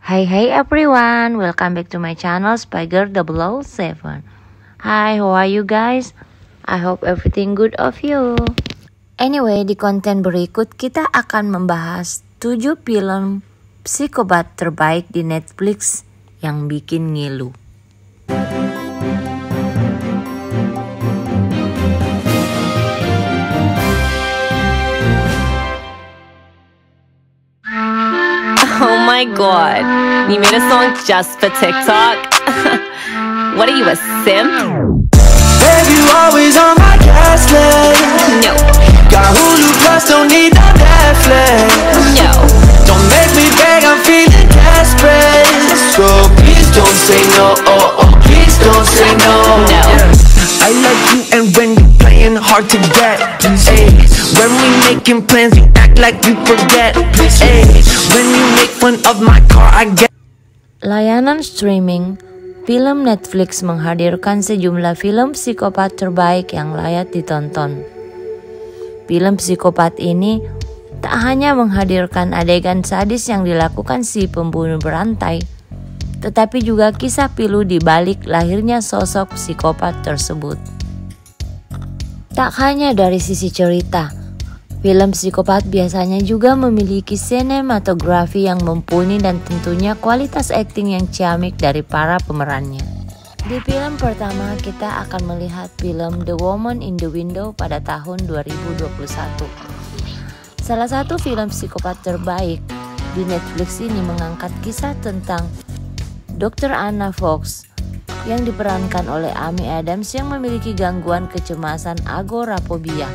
Hey everyone, welcome back to my channel Spiger007. Hi, how are you guys? I hope everything good of you. Anyway, di konten berikut kita akan membahas 7 film psikopat terbaik di Netflix yang bikin ngilu. Oh my god, you made a song just for TikTok? What are you, a simp? Babe, you always on my gas lane. No. Got Hulu Plus, don't need no Netflix. No. Don't make me beg, I'm feeling desperate. So please don't say no, please don't say no. No. I like you and when you playing hard to get. Ay, when we making plans, you act like you forget. Ay, when you make fun of my car, I get. Layanan streaming film Netflix menghadirkan sejumlah film psikopat terbaik yang layak ditonton. Film psikopat ini tak hanya menghadirkan adegan sadis yang dilakukan si pembunuh berantai, tetapi juga kisah pilu di balik lahirnya sosok psikopat tersebut. Tak hanya dari sisi cerita, film psikopat biasanya juga memiliki sinematografi yang mumpuni dan tentunya kualitas akting yang ciamik dari para pemerannya. Di film pertama kita akan melihat film The Woman in the Window pada tahun 2021. Salah satu film psikopat terbaik di Netflix ini mengangkat kisah tentang Dr. Anna Fox yang diperankan oleh Amy Adams yang memiliki gangguan kecemasan agorafobia.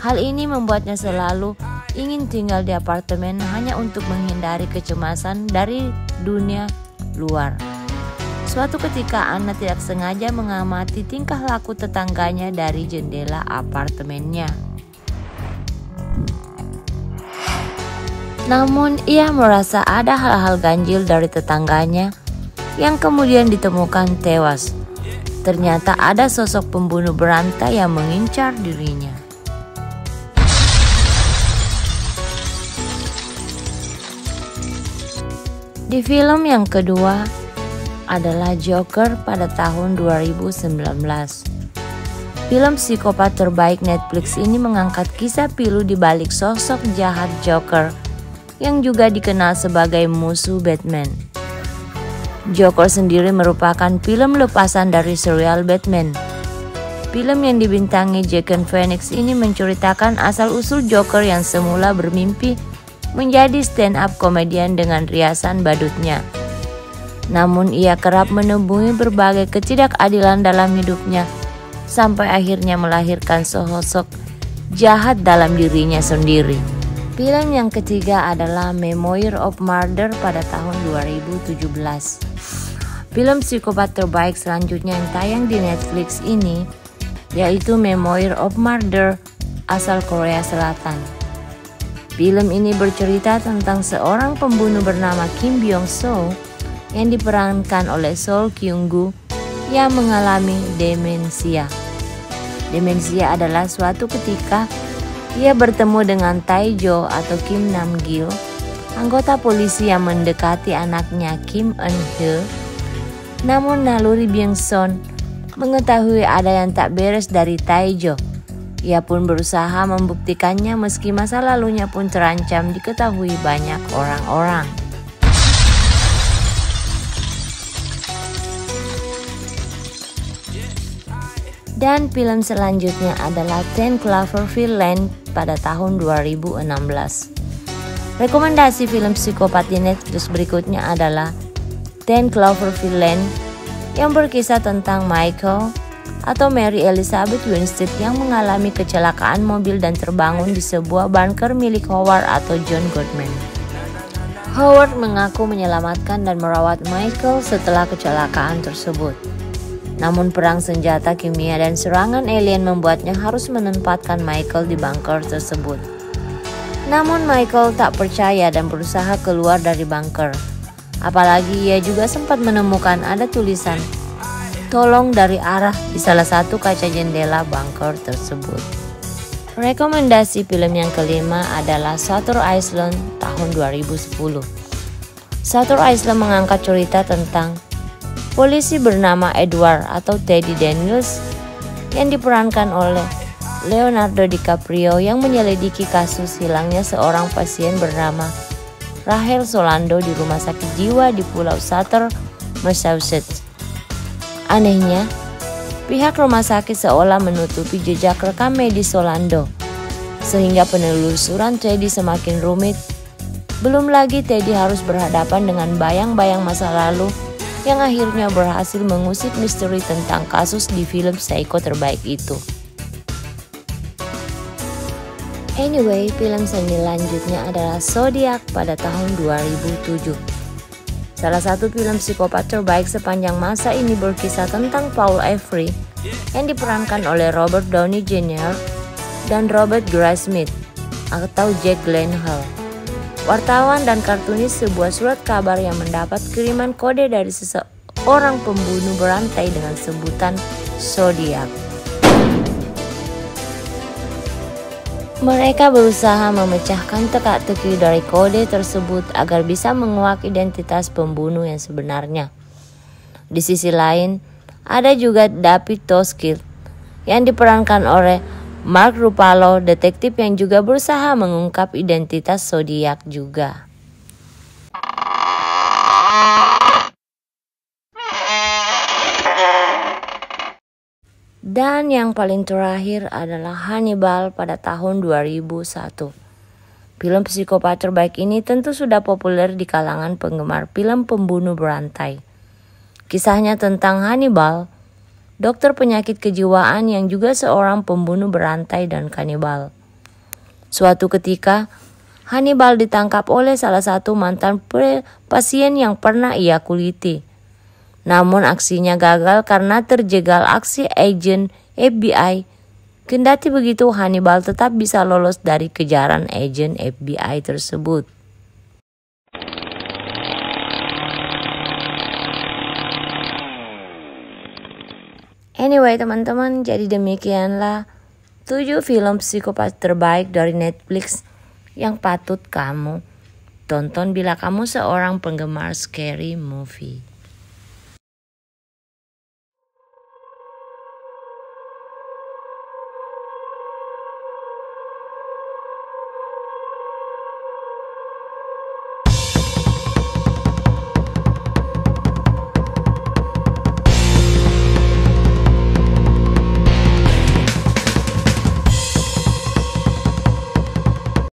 Hal ini membuatnya selalu ingin tinggal di apartemen hanya untuk menghindari kecemasan dari dunia luar. Suatu ketika Anna tidak sengaja mengamati tingkah laku tetangganya dari jendela apartemennya. Namun ia merasa ada hal-hal ganjil dari tetangganya yang kemudian ditemukan tewas. Ternyata ada sosok pembunuh berantai yang mengincar dirinya. Di film yang kedua adalah Joker pada tahun 2019. Film psikopat terbaik Netflix ini mengangkat kisah pilu di balik sosok jahat Joker yang juga dikenal sebagai musuh Batman. Joker sendiri merupakan film lepasan dari serial Batman. Film yang dibintangi Joaquin Phoenix ini menceritakan asal-usul Joker yang semula bermimpi menjadi stand-up komedian dengan riasan badutnya. Namun ia kerap menemui berbagai ketidakadilan dalam hidupnya sampai akhirnya melahirkan sosok jahat dalam dirinya sendiri. Film yang ketiga adalah Memoir of Murder pada tahun 2017. Film psikopat terbaik selanjutnya yang tayang di Netflix ini yaitu Memoir of Murder asal Korea Selatan. Film ini bercerita tentang seorang pembunuh bernama Kim Byung-soo yang diperankan oleh Seo Kyung-gu yang mengalami demensia. Demensia adalah suatu ketika ia bertemu dengan Tae-jo atau Kim Nam-gil, anggota polisi yang mendekati anaknya Kim Eun-hye. Namun naluri Byung-soo mengetahui ada yang tak beres dari Tae-jo. Ia pun berusaha membuktikannya meski masa lalunya pun terancam diketahui banyak orang-orang. Dan film selanjutnya adalah 10 Cloverfield Lane pada tahun 2016. Rekomendasi film psikopat di Netflix berikutnya adalah 10 Cloverfield Lane yang berkisah tentang Michael atau Mary Elizabeth Winstead yang mengalami kecelakaan mobil dan terbangun di sebuah bunker milik Howard atau John Goodman. Howard mengaku menyelamatkan dan merawat Michael setelah kecelakaan tersebut. Namun perang senjata kimia dan serangan alien membuatnya harus menempatkan Michael di bunker tersebut. Namun Michael tak percaya dan berusaha keluar dari bunker. Apalagi ia juga sempat menemukan ada tulisan "Tolong" dari arah di salah satu kaca jendela bunker tersebut. Rekomendasi film yang kelima adalah Shutter Island tahun 2010. Shutter Island mengangkat cerita tentang polisi bernama Edward atau Teddy Daniels yang diperankan oleh Leonardo DiCaprio yang menyelidiki kasus hilangnya seorang pasien bernama Rachel Solando di rumah sakit jiwa di Pulau Sutter, Massachusetts. Anehnya, pihak rumah sakit seolah menutupi jejak rekam medis Solando, sehingga penelusuran Teddy semakin rumit. Belum lagi Teddy harus berhadapan dengan bayang-bayang masa lalu yang akhirnya berhasil mengusik misteri tentang kasus di film Psycho terbaik itu. Anyway, film selanjutnya adalah Zodiac pada tahun 2007. Salah satu film psikopat terbaik sepanjang masa ini berkisah tentang Paul Avery yang diperankan oleh Robert Downey Jr. dan Robert Graysmith atau Jake Gyllenhaal. Wartawan dan kartunis sebuah surat kabar yang mendapat kiriman kode dari seseorang pembunuh berantai dengan sebutan Zodiac. Mereka berusaha memecahkan teka-teki dari kode tersebut agar bisa menguak identitas pembunuh yang sebenarnya. Di sisi lain, ada juga David Toskil yang diperankan oleh Mark Ruffalo, detektif yang juga berusaha mengungkap identitas Zodiac juga. Dan yang paling terakhir adalah Hannibal pada tahun 2001. Film psikopat terbaik ini tentu sudah populer di kalangan penggemar film pembunuh berantai. Kisahnya tentang Hannibal, dokter penyakit kejiwaan yang juga seorang pembunuh berantai dan kanibal. Suatu ketika, Hannibal ditangkap oleh salah satu mantan pasien yang pernah ia kuliti. Namun aksinya gagal karena terjegal aksi agen FBI. Kendati begitu, Hannibal tetap bisa lolos dari kejaran agen FBI tersebut. Anyway teman-teman, jadi demikianlah 7 film psikopat terbaik dari Netflix yang patut kamu tonton bila kamu seorang penggemar scary movie.